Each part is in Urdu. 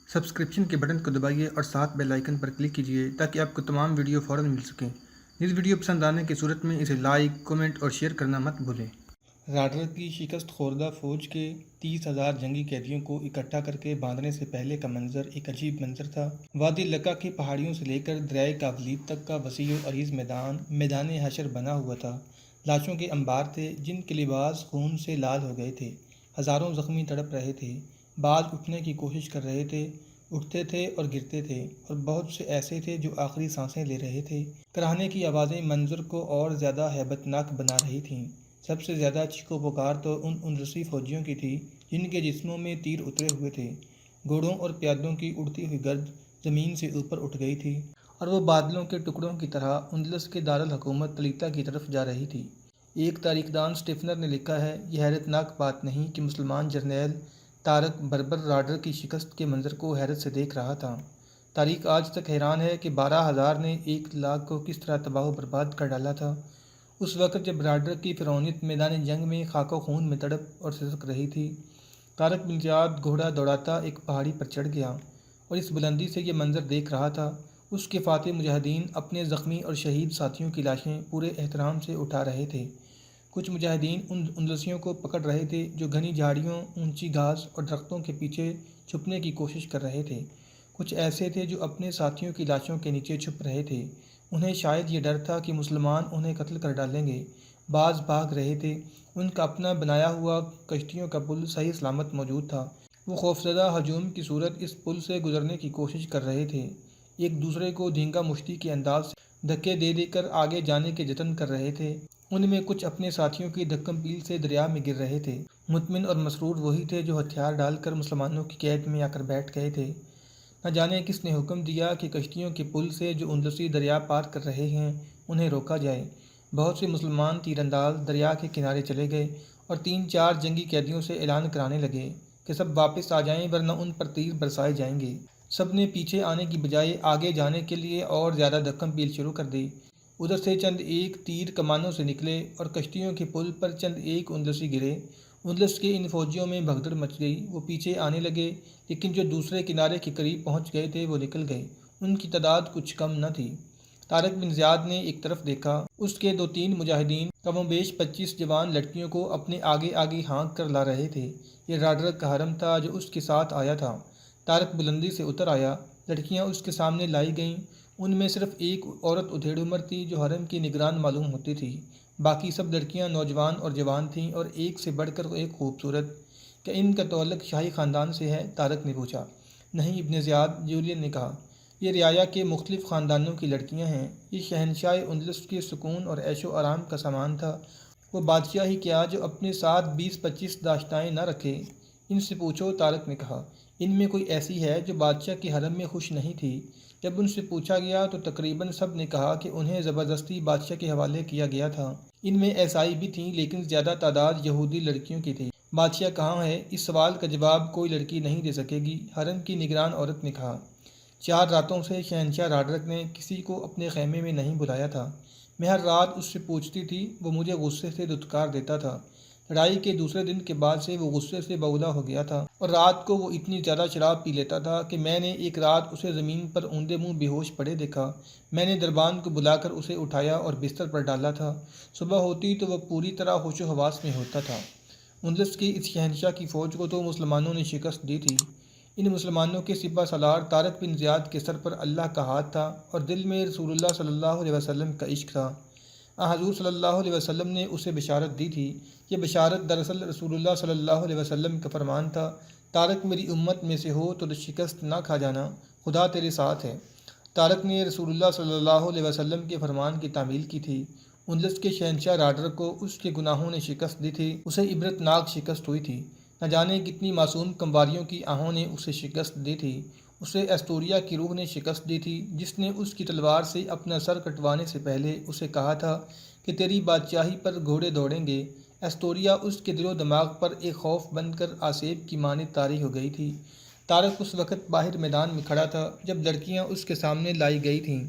سبسکرپشن کے بٹن کو دبائیے اور ساتھ بیل آئیکن پر کلک کیجیے تاکہ آپ کو تمام ویڈیو فوراً مل سکیں۔ اس ویڈیو پسند آنے کی صورت میں اسے لائک، کمنٹ اور شیئر کرنا مت بھولیں۔ راڈر کی شکست خوردہ فوج کے 30,000 جنگی قیدیوں کو اکٹھا کر کے باندھنے سے پہلے کا منظر ایک عجیب منظر تھا۔ وادی لکا کی پہاڑیوں سے لے کر دریائے کاغلید تک کا وسیع و عریض میدان حشر بنا ہوا تھا۔ لاشوں کے انبار تھے جن کے لباس خون سے لال ہو گئے تھے۔ ہزاروں زخمی تڑپ رہے تھے، بعض اٹھنے کی کوشش کر رہے تھے، اٹھتے تھے اور گرتے تھے، اور بہت سے ایسے تھے جو آخری سانسیں لے رہے تھے۔ کراہنے کی آوازیں منظر کو اور زیادہ ہیبت ناک بنا رہی تھیں۔ سب سے زیادہ چیخو پکار تو ان اندلسی فوجیوں کی تھی جن کے جسموں میں تیر اترے ہوئے تھے۔ گھوڑوں اور پیادوں کی اڑتی ہوئی گرد زمین سے اوپر اٹھ گئی تھی اور وہ بادلوں کے ٹکڑوں کی طرح اندلس کے دارالحکومت تلیتا کی طرف جا رہی تھی۔ ایک تاریخ دان اسٹیفنر نے لکھا ہے، یہ حیرت ناک بات نہیں کہ مسلمان جرنیل طارق بربر راڈر کی شکست کے منظر کو حیرت سے دیکھ رہا تھا۔ تاریخ آج تک حیران ہے کہ 12,000 نے 1,00,000 کو کس طرح تباہ و برباد کر ڈالا تھا۔ اس وقت جب راڈر کی فرعونیت میدان جنگ میں خاک و خون میں تڑپ اور سسک رہی تھی، طارق بن زیاد گھوڑا دوڑاتا ایک پہاڑی پر چڑھ گیا اور اس بلندی سے یہ منظر دیکھ رہا تھا۔ اس کے فاتح مجاہدین اپنے زخمی اور شہید ساتھیوں کی لاشیں پورے احترام سے اٹھا رہے تھے۔ کچھ مجاہدین ان اندلسیوں کو پکڑ رہے تھے جو گھنی جھاڑیوں، اونچی گھاس اور درختوں کے پیچھے چھپنے کی کوشش کر رہے تھے۔ کچھ ایسے تھے جو اپنے ساتھیوں کی لاشوں کے نیچے چھپ رہے تھے۔ انہیں شاید یہ ڈر تھا کہ مسلمان انہیں قتل کر ڈالیں گے۔ بعض بھاگ رہے تھے۔ ان کا اپنا بنایا ہوا کشتیوں کا پل صحیح سلامت موجود تھا۔ وہ خوفزدہ ہجوم کی صورت اس پل سے گزرنے کی کوشش کر رہے تھے، ایک دوسرے کو دھینگا مشتی کے انداز سے دھکے دے دے کر آگے جانے کے جتن کر رہے تھے۔ ان میں کچھ اپنے ساتھیوں کی دھکم پیل سے دریا میں گر رہے تھے۔ مطمئن اور مسرور وہی تھے جو ہتھیار ڈال کر مسلمانوں کی قید میں آ کر بیٹھ گئے تھے۔ نہ جانے کس نے حکم دیا کہ کشتیوں کے پل سے جو اندلسی دریا پار کر رہے ہیں انہیں روکا جائے۔ بہت سے مسلمان تیر انداز دریا کے کنارے چلے گئے اور 3-4 جنگی قیدیوں سے اعلان کرانے لگے کہ سب واپس آ جائیں ورنہ ان پر تیر برسائے جائیں گے۔ سب نے پیچھے آنے کی بجائے آگے جانے کے لیے اور زیادہ دھکم پیل شروع کر دی۔ ادھر سے چند ایک تیر کمانوں سے نکلے اور کشتیوں کے پل پر چند ایک اندلسی گرے۔ اندلس کے ان فوجیوں میں بھگدڑ مچ گئی۔ وہ پیچھے آنے لگے، لیکن جو دوسرے کنارے کے قریب پہنچ گئے تھے وہ نکل گئے۔ ان کی تعداد کچھ کم نہ تھی۔ طارق بن زیاد نے ایک طرف دیکھا، اس کے 2-3 مجاہدین کم و بیش 25 جوان لڑکیوں کو اپنے آگے آگے ہانک کر لا رہے تھے۔ یہ راڈر کا حرم تھا جو اس کے ساتھ آیا تھا۔ طارق بلندی سے اتر آیا، لڑکیاں اس کے سامنے لائی گئیں۔ ان میں صرف ایک عورت ادھیڑ عمر تھی جو حرم کی نگران معلوم ہوتی تھی، باقی سب لڑکیاں نوجوان اور جوان تھیں اور ایک سے بڑھ کر ایک خوبصورت۔ کیا ان کا تعلق شاہی خاندان سے ہے؟ طارق نے پوچھا۔ نہیں ابن زیاد، جولین نے کہا، یہ رعایا کے مختلف خاندانوں کی لڑکیاں ہیں۔ یہ شہنشاہ اندلس کے سکون اور عیش و آرام کا سامان تھا۔ وہ بادشاہ ہی کیا جو اپنے ساتھ 20-25 داشتائیں نہ رکھے۔ ان سے پوچھو، طارق نے کہا، ان میں کوئی ایسی ہے جو بادشاہ کے حرم میں خوش نہیں تھی؟ جب ان سے پوچھا گیا تو تقریباً سب نے کہا کہ انہیں زبردستی بادشاہ کے حوالے کیا گیا تھا۔ ان میں عیسائی بھی تھیں لیکن زیادہ تعداد یہودی لڑکیوں کی تھی۔ بادشاہ کہاں ہے؟ اس سوال کا جواب کوئی لڑکی نہیں دے سکے گی، حرم کی نگران عورت نے کہا۔ 4 راتوں سے شہنشاہ راڈرک نے کسی کو اپنے خیمے میں نہیں بلایا تھا۔ میں ہر رات اس سے پوچھتی تھی، وہ مجھے غصے سے دھتکار دیتا تھا۔ لڑائی کے دوسرے دن کے بعد سے وہ غصے سے بولا ہو گیا تھا اور رات کو وہ اتنی زیادہ شراب پی لیتا تھا کہ میں نے ایک رات اسے زمین پر اوندے منہ بے ہوش پڑے دیکھا۔ میں نے دربان کو بلا کر اسے اٹھایا اور بستر پر ڈالا تھا۔ صبح ہوتی تو وہ پوری طرح ہوش و حواس میں ہوتا تھا۔ اندلس کی اس شہنشاہ کی فوج کو تو مسلمانوں نے شکست دی تھی۔ ان مسلمانوں کے سپہ سالار طارق بن زیاد کے سر پر اللہ کا ہاتھ تھا اور دل میں رسول اللہ صلی اللہ علیہ وسلم کا عشق تھا۔ حضور صلی اللہ علیہ وسلم نے اسے بشارت دی تھی۔ یہ بشارت دراصل رسول اللہ صلی اللہ علیہ وسلم کا فرمان تھا، طارق میری امت میں سے ہو تو شکست نہ کھا جانا، خدا تیرے ساتھ ہے۔ طارق نے رسول اللہ صلی اللہ علیہ وسلم کے فرمان کی تعمیل کی تھی۔ اندلس کے شہنشاہ راڈر کو اس کے گناہوں نے شکست دی تھی، اسے عبرت ناک شکست ہوئی تھی۔ نہ جانے کتنی معصوم کمواریوں کی آہوں نے اسے شکست دی تھی۔ اسے ایسٹوریا کی روح نے شکست دی تھی جس نے اس کی تلوار سے اپنا سر کٹوانے سے پہلے اسے کہا تھا کہ تیری بادشاہی پر گھوڑے دوڑیں گے۔ ایسٹوریا اس کے دل و دماغ پر ایک خوف بن کر آسیب کی مانند طاری ہو گئی تھی۔ طارق اس وقت باہر میدان میں کھڑا تھا جب لڑکیاں اس کے سامنے لائی گئی تھیں۔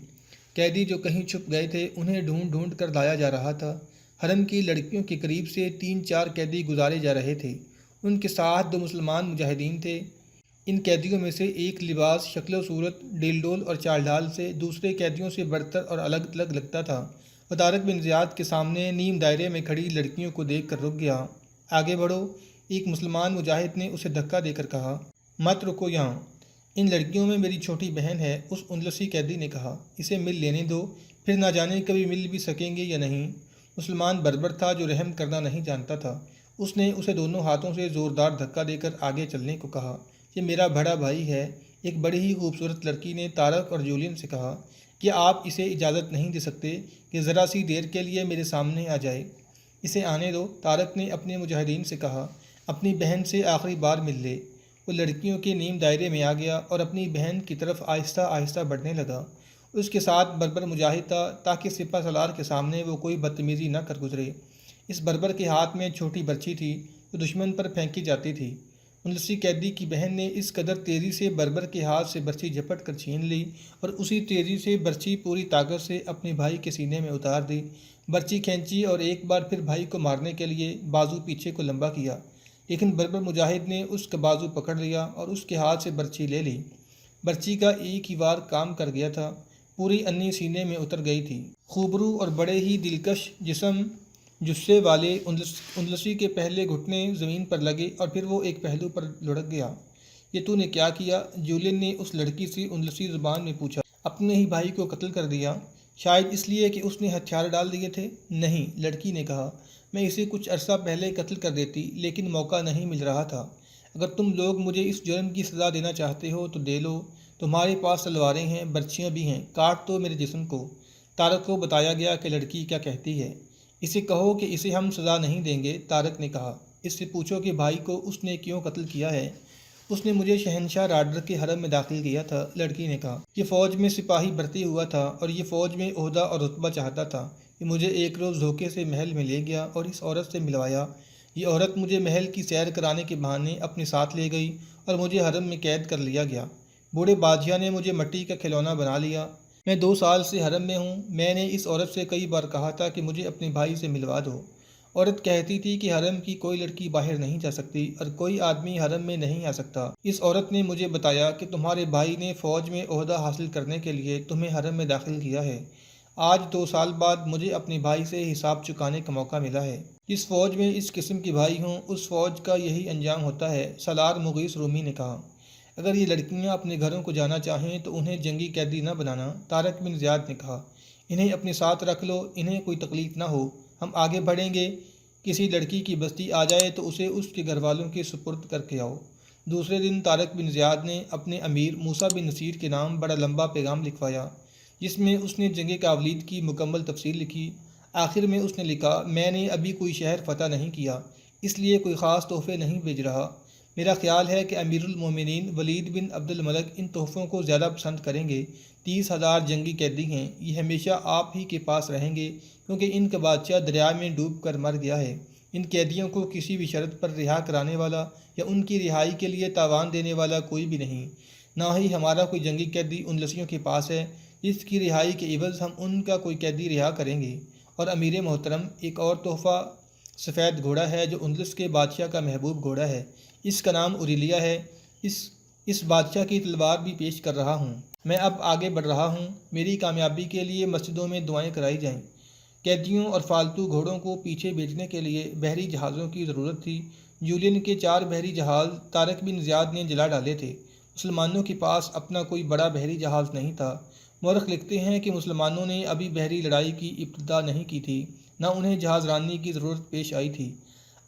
قیدی جو کہیں چھپ گئے تھے انہیں ڈھونڈ ڈھونڈ کر لایا جا رہا تھا۔ حرم کی لڑکیوں کے قریب سے 3-4 قیدی گزارے جا رہے تھے۔ ان کے ساتھ 2 مسلمان مجاہدین تھے۔ ان قیدیوں میں سے ایک لباس، شکل و صورت، ڈیل ڈول اور چال ڈھال سے دوسرے قیدیوں سے برتر اور الگ الگ لگتا تھا۔ وہ طارق بن زیاد کے سامنے نیم دائرے میں کھڑی لڑکیوں کو دیکھ کر رک گیا۔ آگے بڑھو، ایک مسلمان مجاہد نے اسے دھکا دے کر کہا۔ مت رکو یہاں، ان لڑکیوں میں میری چھوٹی بہن ہے، اس اندلسی قیدی نے کہا۔ اسے مل لینے دو، پھر نہ جانے کبھی مل بھی سکیں گے یا نہیں۔ مسلمان بربر تھا جو رحم کرنا نہیں جانتا تھا۔ اس نے اسے دونوں ہاتھوں سے زوردار دھکا دے کر آگے چلنے کو کہا۔ یہ میرا بڑا بھائی ہے، ایک بڑی ہی خوبصورت لڑکی نے طارق اور جولین سے کہا۔ کیا آپ اسے اجازت نہیں دے سکتے کہ ذرا سی دیر کے لیے میرے سامنے آ جائے؟ اسے آنے دو، طارق نے اپنے مجاہدین سے کہا۔ اپنی بہن سے آخری بار مل لے۔ وہ لڑکیوں کے نیم دائرے میں آ گیا اور اپنی بہن کی طرف آہستہ آہستہ بڑھنے لگا۔ اس کے ساتھ بربر مجاہد تھا تاکہ سپہ سالار کے سامنے وہ کوئی بدتمیزی نہ کر گزرے۔ اس بربر کے ہاتھ میں چھوٹی برچی تھی جو دشمن پر پھینکی جاتی تھی۔ اندلسی قیدی کی بہن نے اس قدر تیزی سے بربر کے ہاتھ سے برچی جھپٹ کر چھین لی اور اسی تیزی سے برچی پوری طاقت سے اپنے بھائی کے سینے میں اتار دی۔ برچی کھینچی اور ایک بار پھر بھائی کو مارنے کے لیے بازو پیچھے کو لمبا کیا، لیکن بربر مجاہد نے اس کا بازو پکڑ لیا اور اس کے ہاتھ سے برچی لے لی۔ برچی کا ایک ہی وار کام کر گیا تھا، پوری انی سینے میں اتر گئی تھی۔ خوبرو اور بڑے ہی دلکش جسم جثے والے اندلسی کے پہلے گھٹنے زمین پر لگے اور پھر وہ ایک پہلو پر لڑک گیا۔ یہ تو نے کیا کیا؟ جولین نے اس لڑکی سے اندلسی زبان میں پوچھا۔ اپنے ہی بھائی کو قتل کر دیا؟ شاید اس لیے کہ اس نے ہتھیار ڈال دیے تھے؟ نہیں، لڑکی نے کہا، میں اسے کچھ عرصہ پہلے قتل کر دیتی لیکن موقع نہیں مل رہا تھا۔ اگر تم لوگ مجھے اس جرم کی سزا دینا چاہتے ہو تو دے لو، تمہارے پاس تلواریں ہیں، برچیاں بھی ہیں، کاٹ دو میرے جسم کو۔ طارق کو بتایا گیا کہ لڑکی کیا کہتی ہے۔ اسے کہو کہ اسے ہم سزا نہیں دیں گے، طارق نے کہا۔ اس سے پوچھو کہ بھائی کو اس نے کیوں قتل کیا ہے۔ اس نے مجھے شہنشاہ راڈر کے حرم میں داخل کیا تھا، لڑکی نے کہا۔ یہ فوج میں سپاہی بھرتی ہوا تھا اور یہ فوج میں عہدہ اور رتبہ چاہتا تھا۔ یہ مجھے ایک روز دھوکے سے محل میں لے گیا اور اس عورت سے ملوایا۔ یہ عورت مجھے محل کی سیر کرانے کے بہانے اپنے ساتھ لے گئی اور مجھے حرم میں قید کر لیا گیا۔ بوڑھے بادشاہ نے مجھے مٹی کا کھلونا بنا لیا۔ میں 2 سال سے حرم میں ہوں۔ میں نے اس عورت سے کئی بار کہا تھا کہ مجھے اپنے بھائی سے ملوا دو۔ عورت کہتی تھی کہ حرم کی کوئی لڑکی باہر نہیں جا سکتی اور کوئی آدمی حرم میں نہیں آ سکتا۔ اس عورت نے مجھے بتایا کہ تمہارے بھائی نے فوج میں عہدہ حاصل کرنے کے لیے تمہیں حرم میں داخل کیا ہے۔ آج 2 سال بعد مجھے اپنے بھائی سے حساب چکانے کا موقع ملا ہے۔ جس فوج میں اس قسم کے بھائی ہوں اس فوج کا یہی انجام ہوتا ہے، سالار مغیث رومی نے کہا۔ اگر یہ لڑکیاں اپنے گھروں کو جانا چاہیں تو انہیں جنگی قیدی نہ بنانا، طارق بن زیاد نے کہا۔ انہیں اپنے ساتھ رکھ لو، انہیں کوئی تکلیف نہ ہو۔ ہم آگے بڑھیں گے، کسی لڑکی کی بستی آ جائے تو اسے اس کے گھر والوں کے سپرد کر کے آؤ۔ دوسرے دن طارق بن زیاد نے اپنے امیر موسیٰ بن نصیر کے نام بڑا لمبا پیغام لکھوایا، جس میں اس نے جنگ کاولید کی مکمل تفصیل لکھی۔ آخر میں اس نے لکھا، میں نے ابھی کوئی شہر فتح نہیں کیا، اس لیے کوئی خاص تحفے نہیں بھیج رہا۔ میرا خیال ہے کہ امیر المومنین ولید بن عبد الملک ان تحفوں کو زیادہ پسند کریں گے۔ 30,000 جنگی قیدی ہیں، یہ ہمیشہ آپ ہی کے پاس رہیں گے کیونکہ ان کا بادشاہ دریا میں ڈوب کر مر گیا ہے۔ ان قیدیوں کو کسی بھی شرط پر رہا کرانے والا یا ان کی رہائی کے لیے تاوان دینے والا کوئی بھی نہیں۔ نہ ہی ہمارا کوئی جنگی قیدی اندلسیوں کے پاس ہے جس کی رہائی کے عوض ہم ان کا کوئی قیدی رہا کریں گے۔ اور امیر محترم، ایک اور تحفہ سفید گھوڑا ہے جو اندلس کے بادشاہ کا محبوب گھوڑا ہے، اس کا نام اوریلیا ہے۔ اس بادشاہ کی تلوار بھی پیش کر رہا ہوں۔ میں اب آگے بڑھ رہا ہوں، میری کامیابی کے لیے مسجدوں میں دعائیں کرائی جائیں۔ قیدیوں اور فالتو گھوڑوں کو پیچھے بھیجنے کے لیے بحری جہازوں کی ضرورت تھی۔ جولین کے 4 بحری جہاز طارق بن زیاد نے جلا ڈالے تھے۔ مسلمانوں کے پاس اپنا کوئی بڑا بحری جہاز نہیں تھا۔ مورخ لکھتے ہیں کہ مسلمانوں نے ابھی بحری لڑائی کی ابتدا نہیں کی تھی، نہ انہیں جہاز رانی کی ضرورت پیش آئی تھی۔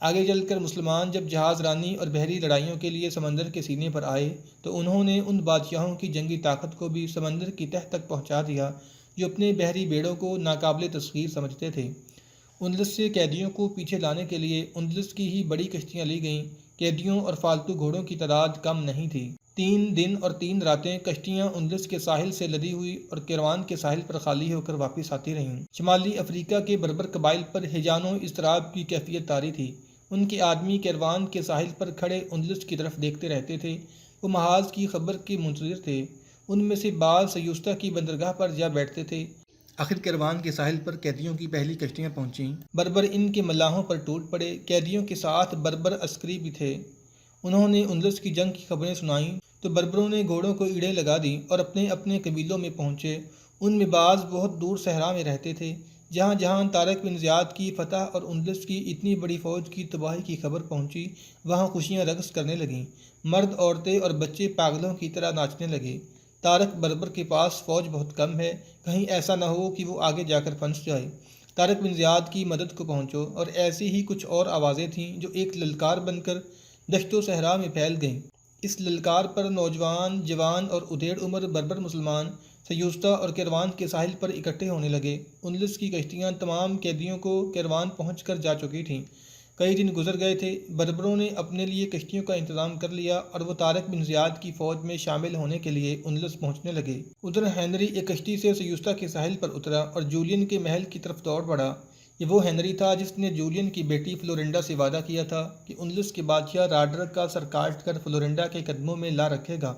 آگے چل کر مسلمان جب جہاز رانی اور بحری لڑائیوں کے لیے سمندر کے سینے پر آئے تو انہوں نے ان بادشاہوں کی جنگی طاقت کو بھی سمندر کی تہہ تک پہنچا دیا جو اپنے بحری بیڑوں کو ناقابل تسخیر سمجھتے تھے۔ اندلس سے قیدیوں کو پیچھے لانے کے لیے اندلس کی ہی بڑی کشتیاں لی گئیں۔ قیدیوں اور فالتو گھوڑوں کی تعداد کم نہیں تھی۔ 3 دن اور 3 راتیں کشتیاں اندلس کے ساحل سے لدی ہوئی اور کیروان کے ساحل پر خالی ہو کر واپس آتی رہیں۔ شمالی افریقہ کے بربر قبائل پر ہیجان و اضطراب کی کیفیت طاری تھی۔ ان کے آدمی کیروان کے ساحل پر کھڑے اندلس کی طرف دیکھتے رہتے تھے، وہ محاذ کی خبر کے منتظر تھے۔ ان میں سے بعض سیوستہ کی بندرگاہ پر جا بیٹھتے تھے۔ آخر کیروان کے ساحل پر قیدیوں کی پہلی کشتیاں پہنچیں۔ بربر ان کے ملاحوں پر ٹوٹ پڑے۔ قیدیوں کے ساتھ بربر عسکری بھی تھے۔ انہوں نے اندلس کی جنگ کی خبریں سنائیں تو بربروں نے گھوڑوں کو ایڑیں لگا دی اور اپنے اپنے قبیلوں میں پہنچے۔ ان میں بعض بہت دور صحرا میں رہتے تھے۔ جہاں جہاں طارق بن زیاد کی فتح اور اندلس کی اتنی بڑی فوج کی تباہی کی خبر پہنچی، وہاں خوشیاں رقص کرنے لگیں۔ مرد، عورتیں اور بچے پاگلوں کی طرح ناچنے لگے۔ طارق بربر کے پاس فوج بہت کم ہے، کہیں ایسا نہ ہو کہ وہ آگے جا کر پھنس جائے۔ طارق بن زیاد کی مدد کو پہنچو۔ اور ایسی ہی کچھ اور آوازیں تھیں جو ایک للکار بن کر دشت و صحرا میں پھیل گئیں۔ اس للکار پر نوجوان، جوان اور ادھیڑ عمر بربر مسلمان سیوستہ اور کیروان کے ساحل پر اکٹھے ہونے لگے۔ اندلس کی کشتیاں تمام قیدیوں کو کیروان پہنچ کر جا چکی تھیں۔ کئی دن گزر گئے تھے۔ بربروں نے اپنے لیے کشتیوں کا انتظام کر لیا اور وہ طارق بن زیاد کی فوج میں شامل ہونے کے لیے اندلس پہنچنے لگے۔ ادھر ہنری ایک کشتی سے سیوستہ کے ساحل پر اترا اور جولین کے محل کی طرف دوڑ پڑا۔ یہ وہ ہنری تھا جس نے جولین کی بیٹی فلورنڈا سے وعدہ کیا تھا کہ اندلس کے بادشاہ راڈرک کا سر کاٹ کر فلورنڈا کے قدموں میں لا رکھے گا۔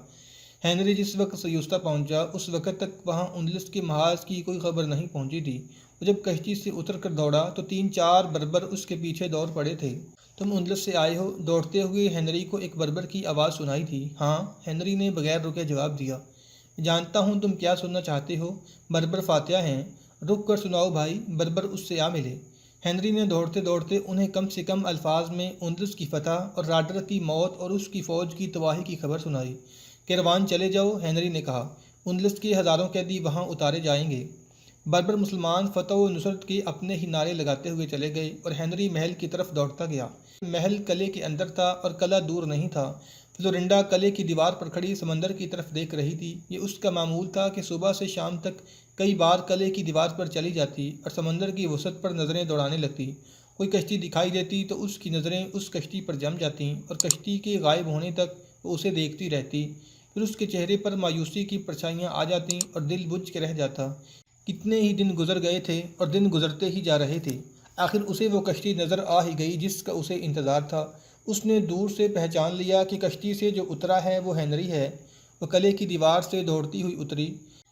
ہنری جس وقت سیوستہ پہنچا، اس وقت تک وہاں اندلس کے محاذ کی کوئی خبر نہیں پہنچی تھی۔ وہ جب کشتی سے اتر کر دوڑا تو 3-4 بربر اس کے پیچھے دوڑ پڑے تھے۔ تم اندلس سے آئے ہو؟ دوڑتے ہوئے ہنری کو ایک بربر کی آواز سنائی تھی۔ ہاں، ہنری نے بغیر رکے جواب دیا۔ جانتا ہوں تم کیا سننا چاہتے ہو۔ بربر فاتحہ ہیں، رک کر سناؤ بھائی۔ بربر اس سے آ ملے۔ ہنری نے دوڑتے دوڑتے انہیں کم سے کم الفاظ میں اندلس کی فتح اور راڈرک کی موت اور اس کی فوج کی تباہی کی خبر سنائی۔ کیروان چلے جاؤ، ہنری نے کہا۔ اندلس کے ہزاروں قیدی وہاں اتارے جائیں گے۔ بربر مسلمان فتح و نصرت کے اپنے ہی نعرے لگاتے ہوئے چلے گئے اور ہنری محل کی طرف دوڑتا گیا۔ محل قلعے کے اندر تھا اور قلعہ دور نہیں تھا۔ فلورنڈا قلعے کی دیوار پر کھڑی سمندر کی طرف دیکھ رہی تھی۔ یہ اس کا معمول تھا کہ صبح سے شام تک کئی بار قلعے کی دیوار پر چلی جاتی اور سمندر کی وسعت پر نظریں دوڑانے لگتی۔ کوئی کشتی دکھائی دیتی تو اس کی نظریں اس کشتی پر جم جاتیں اور کشتی کے غائب ہونے تک وہ اسے دیکھتی رہتی۔ پھر اس کے چہرے پر مایوسی کی پرچھائیاں آ جاتیں اور دل بجھ کے رہ جاتا۔ کتنے ہی دن گزر گئے تھے اور دن گزرتے ہی جا رہے تھے۔ آخر اسے وہ کشتی نظر آ ہی گئی جس کا اسے انتظار تھا۔ اس نے دور سے پہچان لیا کہ کشتی سے جو اترا ہے وہ ہنری ہے۔ وہ قلعے کی دیوار سے دوڑتی ہوئی اتری۔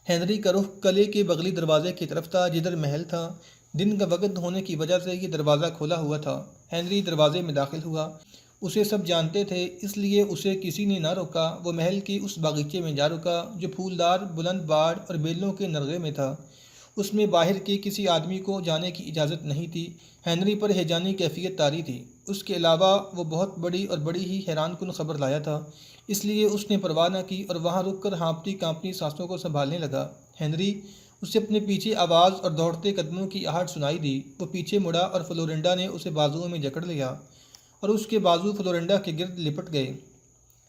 ہنری کا رخ قلعے کے بغلی دروازے کی طرف تھا جدھر محل تھا۔ دن کا وقت ہونے کی وجہ سے یہ دروازہ کھلا ہوا تھا۔ ہنری دروازے میں داخل ہوا۔ اسے سب جانتے تھے، اس لیے اسے کسی نے نہ روکا۔ وہ محل کے اس باغیچے میں جا رکا جو پھولدار بلند باڑ اور بیلوں کے نرغے میں تھا۔ اس میں باہر کے کسی آدمی کو جانے کی اجازت نہیں تھی۔ ہنری پر ہیجانی کیفیت طاری تھی۔ اس کے علاوہ وہ بہت بڑی اور بڑی ہی حیران کن خبر لایا تھا، اس لیے اس نے پرواہ نہ کی اور وہاں رک کر ہانپتی کانپتی سانسوں کو سنبھالنے لگا۔ ہنری، اسے اپنے پیچھے آواز اور دوڑتے قدموں کی آہٹ سنائی دی۔ وہ پیچھے مڑا اور فلورنڈا نے اسے بازوؤں میں جکڑ لیا اور اس کے بازو فلورنڈا کے گرد لپٹ گئے۔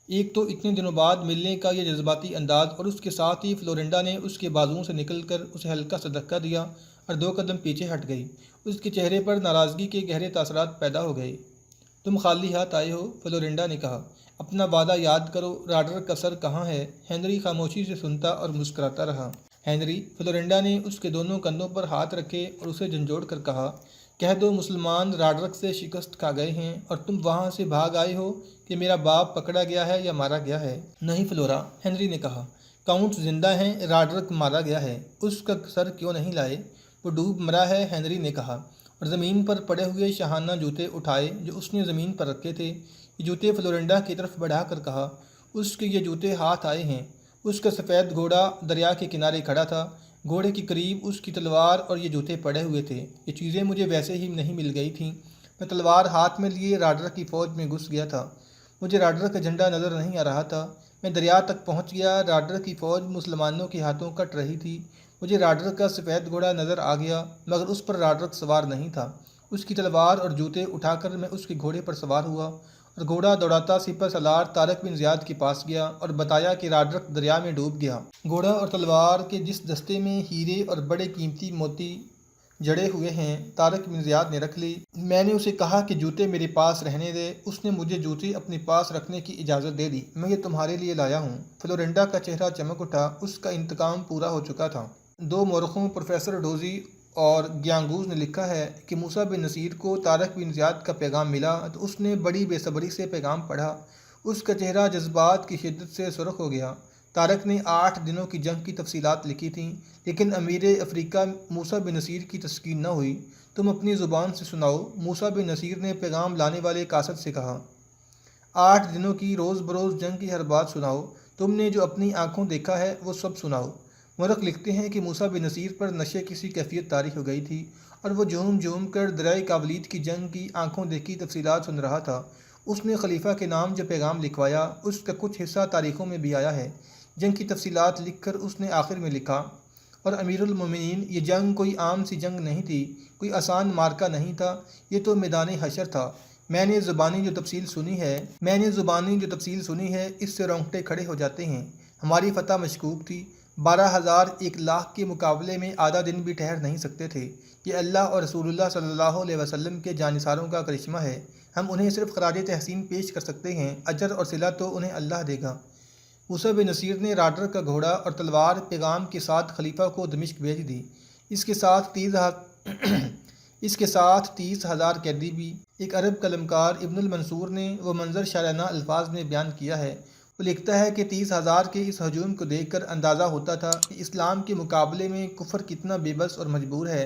ایک تو اتنے دنوں بعد ملنے کا یہ جذباتی انداز اور اس کے ساتھ ہی فلورنڈا نے اس کے بازوؤں سے نکل کر اسے ہلکا سا دھکا دیا اور 2 قدم پیچھے ہٹ گئی۔ اس کے چہرے پر ناراضگی کے گہرے تاثرات پیدا ہو گئے۔ تم خالی ہاتھ آئے ہو، فلورنڈا نے کہا۔ اپنا وعدہ یاد کرو، راڈرک کا سر کہاں ہے؟ ہنری خاموشی سے سنتا اور مسکراتا رہا۔ ہنری، فلورنڈا نے اس کے دونوں کندھوں پر ہاتھ رکھے اور اسے جھنجھوڑ کر کہا، کہہ دو مسلمان راڈرک سے شکست کھا گئے ہیں اور تم وہاں سے بھاگ آئے ہو کہ میرا باپ پکڑا گیا ہے یا مارا گیا ہے۔ نہیں فلورا، ہنری نے کہا، کاؤنٹ زندہ ہیں، راڈرک مارا گیا ہے۔ اس کا سر کیوں نہیں لائے؟ وہ ڈوب مرا ہے، ہنری نے کہا اور زمین پر پڑے ہوئے شاہانہ جوتے اٹھائے جو اس نے زمین پر رکھے تھے۔ یہ جوتے فلورنڈا کی طرف بڑھا کر کہا، اس کے یہ جوتے ہاتھ آئے ہیں۔ اس کا سفید گھوڑا دریا کے کنارے کھڑا تھا۔ گھوڑے کے قریب اس کی تلوار اور یہ جوتے پڑے ہوئے تھے۔ یہ چیزیں مجھے ویسے ہی نہیں مل گئی تھیں۔ میں تلوار ہاتھ میں لیے راڈرک کی فوج میں گھس گیا تھا۔ مجھے راڈرک کا جھنڈا نظر نہیں آ رہا تھا۔ میں دریا تک پہنچ گیا۔ راڈرک کی فوج مسلمانوں کے ہاتھوں کٹ رہی تھی۔ مجھے راڈرک کا سفید گھوڑا نظر آ گیا مگر اس پر راڈرک سوار نہیں تھا۔ اس کی تلوار اور جوتے اٹھا کر میں اس کے گھوڑے پر سوار ہوا اور گھوڑا دوڑاتا سپہ سالار طارق بن زیاد کے پاس گیا اور بتایا کہ راڈرک دریا میں ڈوب گیا۔ گھوڑا اور تلوار کے جس دستے میں ہیرے اور بڑے قیمتی موتی جڑے ہوئے ہیں طارق بن زیاد نے رکھ لی۔ میں نے اسے کہا کہ جوتے میرے پاس رہنے دے۔ اس نے مجھے جوتے اپنے پاس رکھنے کی اجازت دے دی۔ میں یہ تمہارے لیے لایا ہوں۔ فلورنڈا کا چہرہ چمک اٹھا۔ اس کا انتقام پورا ہو چکا تھا۔ 2 مورخوں پروفیسر ڈوزی اور گیانگوز نے لکھا ہے کہ موسیٰ بن نصیر کو طارق بن زیاد کا پیغام ملا تو اس نے بڑی بے صبری سے پیغام پڑھا۔ اس کا چہرہ جذبات کی شدت سے سرخ ہو گیا۔ طارق نے 8 دنوں کی جنگ کی تفصیلات لکھی تھیں لیکن امیر افریقہ موسیٰ بن نصیر کی تسکین نہ ہوئی۔ تم اپنی زبان سے سناؤ، موسیٰ بن نصیر نے پیغام لانے والے قاصد سے کہا۔ 8 دنوں کی روز بروز جنگ کی ہر بات سناؤ۔ تم نے جو اپنی آنکھوں دیکھا ہے وہ سب سناؤ۔ مورخ لکھتے ہیں کہ موسیٰ بن نصیر پر نشے کی سی کیفیت طاری ہو گئی تھی اور وہ جھوم جھوم کر درۂ کاولید کی جنگ کی آنکھوں دیکھی تفصیلات سن رہا تھا۔ اس نے خلیفہ کے نام جو پیغام لکھوایا اس کا کچھ حصہ تاریخوں میں بھی آیا ہے۔ جنگ کی تفصیلات لکھ کر اس نے آخر میں لکھا، اور امیر المومنین، یہ جنگ کوئی عام سی جنگ نہیں تھی، کوئی آسان مارکہ نہیں تھا، یہ تو میدان حشر تھا۔ میں نے زبانی جو تفصیل سنی ہے اس سے رونگٹے کھڑے ہو جاتے ہیں۔ ہماری فتح مشکوک تھی، 12,000 1 لاکھ کے مقابلے میں آدھا دن بھی ٹھہر نہیں سکتے تھے۔ یہ اللہ اور رسول اللہ صلی اللہ علیہ وسلم کے جانثاروں کا کرشمہ ہے، ہم انہیں صرف خراج تحسین پیش کر سکتے ہیں، اجر اور صلہ تو انہیں اللہ دے گا۔ موسیٰ بن نصیر نے راڈر کا گھوڑا اور تلوار پیغام کے ساتھ خلیفہ کو دمشق بھیج دی۔ اس کے ساتھ 30,000 قیدی بھی۔ ایک عرب قلمکار ابن المنصور نے وہ منظر شاعرانہ الفاظ میں بیان کیا ہے۔ وہ لکھتا ہے کہ 30,000 کے اس ہجوم کو دیکھ کر اندازہ ہوتا تھا کہ اسلام کے مقابلے میں کفر کتنا بے بس اور مجبور ہے۔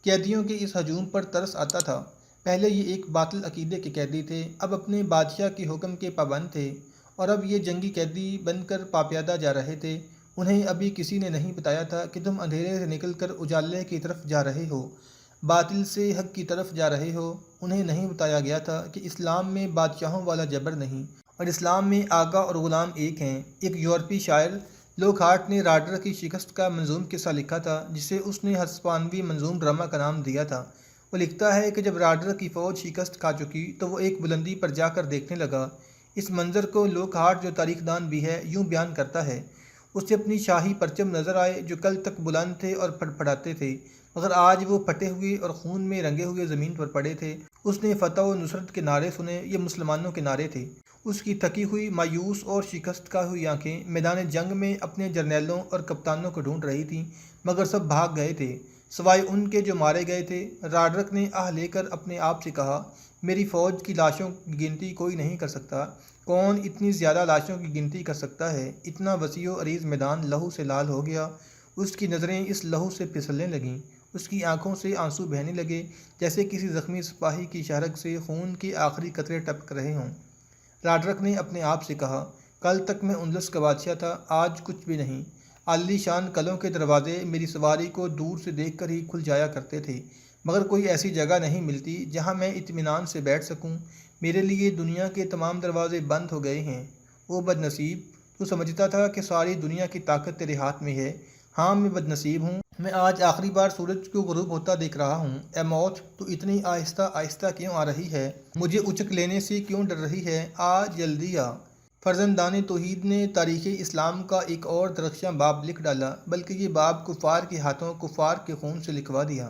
قیدیوں کے اس ہجوم پر ترس آتا تھا۔ پہلے یہ ایک باطل عقیدے کے قیدی تھے، اب اپنے بادشاہ کے حکم کے پابند تھے، اور اب یہ جنگی قیدی بن کر پاپیادہ جا رہے تھے۔ انہیں ابھی کسی نے نہیں بتایا تھا کہ تم اندھیرے سے نکل کر اجالے کی طرف جا رہے ہو، باطل سے حق کی طرف جا رہے ہو۔ انہیں نہیں بتایا گیا تھا کہ اسلام میں بادشاہوں والا جبر نہیں، اور اسلام میں آقا اور غلام ایک ہیں۔ ایک یورپی شاعر لوکہارٹ نے راڈر کی شکست کا منظوم قصہ لکھا تھا، جسے اس نے ہسپانوی منظوم ڈرامہ کا نام دیا تھا۔ وہ لکھتا ہے کہ جب راڈر کی فوج شکست کھا چکی تو وہ ایک بلندی پر جا کر دیکھنے لگا۔ اس منظر کو لوکہارٹ، جو تاریخ دان بھی ہے، یوں بیان کرتا ہے: اسے اپنی شاہی پرچم نظر آئے جو کل تک بلند تھے اور پھڑپھڑاتے تھے، مگر آج وہ پھٹے ہوئے اور خون میں رنگے ہوئے زمین پر پڑے تھے۔ اس نے فتح و نصرت کے نعرے سنے، یہ مسلمانوں کے نعرے تھے۔ اس کی تھکی ہوئی، مایوس اور شکست کھا ہوئی آنکھیں میدان جنگ میں اپنے جرنیلوں اور کپتانوں کو ڈھونڈ رہی تھیں، مگر سب بھاگ گئے تھے سوائے ان کے جو مارے گئے تھے۔ راڈرک نے آہ لے کر اپنے آپ سے کہا: میری فوج کی لاشوں کی گنتی کوئی نہیں کر سکتا۔ کون اتنی زیادہ لاشوں کی گنتی کر سکتا ہے؟ اتنا وسیع و عریض میدان لہو سے لال ہو گیا۔ اس کی نظریں اس لہو سے پھسلنے لگیں، اس کی آنکھوں سے آنسو بہنے لگے، جیسے کسی زخمی سپاہی کی شہرگ سے خون کے آخری قطرے ٹپک رہے ہوں۔ راڈرک نے اپنے آپ سے کہا: کل تک میں اندلس کا بادشاہ تھا، آج کچھ بھی نہیں۔ عالی شان قلعوں کے دروازے میری سواری کو دور سے دیکھ کر ہی کھل جایا کرتے تھے، مگر کوئی ایسی جگہ نہیں ملتی جہاں میں اطمینان سے بیٹھ سکوں۔ میرے لیے دنیا کے تمام دروازے بند ہو گئے ہیں۔ او بد نصیب، تو سمجھتا تھا کہ ساری دنیا کی طاقت تیرے ہاتھ میں ہے۔ ہاں، میں بد نصیب ہوں، میں آج آخری بار سورج کو غروب ہوتا دیکھ رہا ہوں۔ اے موت، تو اتنی آہستہ آہستہ کیوں آ رہی ہے؟ مجھے اچک لینے سے کیوں ڈر رہی ہے؟ آ، جلدی آ۔ فرزندان توحید نے تاریخ اسلام کا ایک اور درخشاں باب لکھ ڈالا، بلکہ یہ باب کفار کے ہاتھوں کفار کے خون سے لکھوا دیا۔